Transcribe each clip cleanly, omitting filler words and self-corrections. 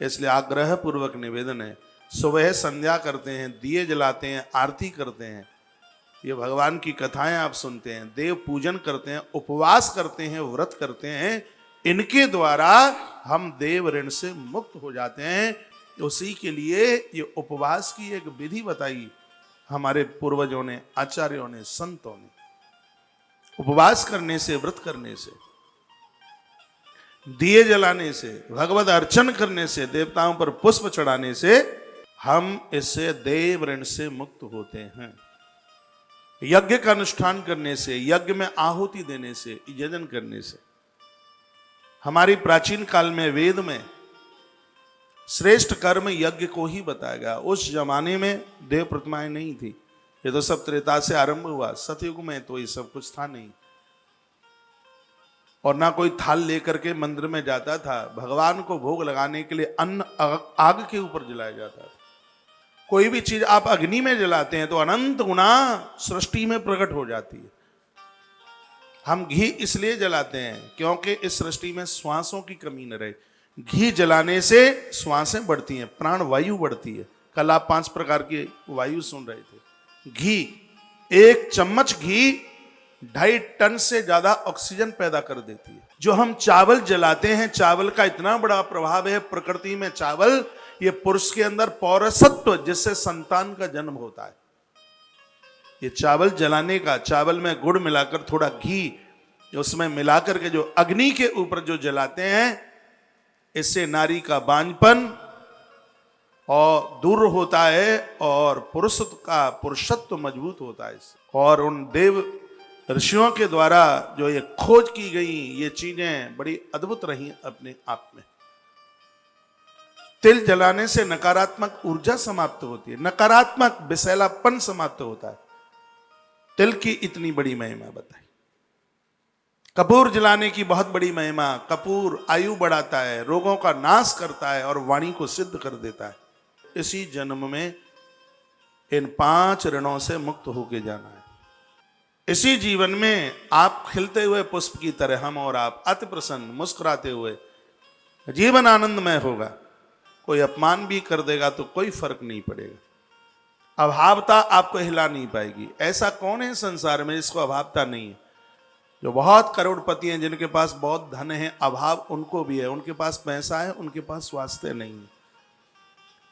इसलिए आग्रह पूर्वक निवेदन है, सुबह संध्या करते हैं, दिए जलाते हैं, आरती करते हैं, ये भगवान की कथाएं आप सुनते हैं, देव पूजन करते हैं, उपवास करते हैं, व्रत करते हैं, इनके द्वारा हम देव ऋण से मुक्त हो जाते हैं। उसी के लिए ये उपवास की एक विधि बताई हमारे पूर्वजों ने, आचार्यों ने, संतों ने। उपवास करने से, व्रत करने से, दिए जलाने से, भगवत अर्चन करने से, देवताओं पर पुष्प चढ़ाने से हम इससे देव ऋण से मुक्त होते हैं। यज्ञ का अनुष्ठान करने से, यज्ञ में आहुति देने से, यजन करने से। हमारी प्राचीन काल में वेद में श्रेष्ठ कर्म यज्ञ को ही बताया गया। उस जमाने में देव प्रतिमाएं नहीं थी, ये तो सब त्रेता से आरंभ हुआ। सतयुग में तो ये सब कुछ था नहीं, और ना कोई थाल लेकर के मंदिर में जाता था। भगवान को भोग लगाने के लिए अन्न आग के ऊपर जलाया जाता था। कोई भी चीज आप अग्नि में जलाते हैं तो अनंत गुना सृष्टि में प्रकट हो जाती है। हम घी इसलिए जलाते हैं क्योंकि इस सृष्टि में श्वासों की कमी न रहे। घी जलाने से श्वासें बढ़ती हैं, प्राण वायु बढ़ती है। कल आप 5 प्रकार की वायु सुन रहे थे। घी, 1 चम्मच घी 2.5 टन से ज्यादा ऑक्सीजन पैदा कर देती है। जो हम चावल जलाते हैं, चावल का इतना बड़ा प्रभाव है प्रकृति में। चावल ये पुरुष के अंदर पौरसत्व, जिससे संतान का जन्म होता है। ये चावल जलाने का, चावल में गुड़ मिलाकर थोड़ा घी उसमें मिलाकर के जो अग्नि के ऊपर जो जलाते हैं, इससे नारी का बांझपन और दूर होता है और पुरुषत्व मजबूत होता है। और उन देव ऋषियों के द्वारा जो ये खोज की गई, ये चीजें बड़ी अद्भुत रही अपने आप में। तिल जलाने से नकारात्मक ऊर्जा समाप्त होती है, नकारात्मक विषैलापन समाप्त होता है। तिल की इतनी बड़ी महिमा बताई। कपूर जलाने की बहुत बड़ी महिमा। कपूर आयु बढ़ाता है, रोगों का नाश करता है और वाणी को सिद्ध कर देता है। इसी जन्म में इन 5 ऋणों से मुक्त होके जाना है। इसी जीवन में आप खिलते हुए पुष्प की तरह, हम और आप अति प्रसन्न मुस्कुराते हुए जीवन आनंदमय होगा। कोई अपमान भी कर देगा तो कोई फर्क नहीं पड़ेगा। अभावता आपको हिला नहीं पाएगी। ऐसा कौन है संसार में जिसको अभावता नहीं है? जो बहुत करोड़पति हैं, जिनके पास बहुत धन है, अभाव उनको भी है। उनके पास पैसा है, उनके पास स्वास्थ्य नहीं है।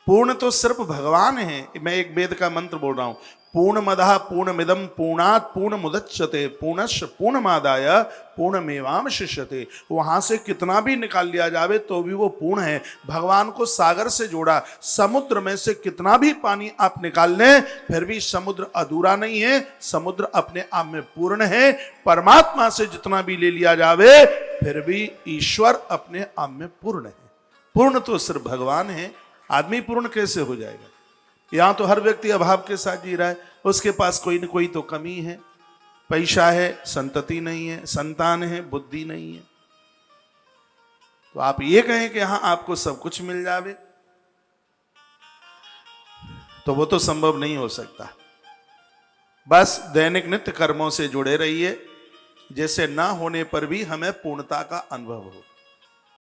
पूर्ण तो सिर्फ भगवान है। मैं एक वेद का मंत्र बोल रहा हूं, पूर्णमदः पूर्णमिदं पूर्णात् पूर्णमुदच्यते पूर्णस्य पूर्णमादाय पूर्णमेवावशिष्यते। वहां से कितना भी निकाल लिया जावे तो भी वो पूर्ण है। भगवान को सागर से जोड़ा, समुद्र में से कितना भी पानी आप निकाल लें फिर भी समुद्र अधूरा नहीं है, समुद्र अपने आप में पूर्ण है। परमात्मा से जितना भी ले लिया जावे फिर भी ईश्वर अपने आप में पूर्ण है। पूर्ण तो सिर्फ भगवान है। आदमी पूर्ण कैसे हो जाएगा? यहां तो हर व्यक्ति अभाव के साथ जी रहा है। उसके पास कोई न कोई तो कमी है। पैसा है, संतति नहीं है, संतान है, बुद्धि नहीं है। तो आप ये कहें कि यहां आपको सब कुछ मिल जावे, तो वो तो संभव नहीं हो सकता। बस दैनिक नित्य कर्मों से जुड़े रहिए, जैसे ना होने पर भी हमें पूर्णता का अनुभव हो।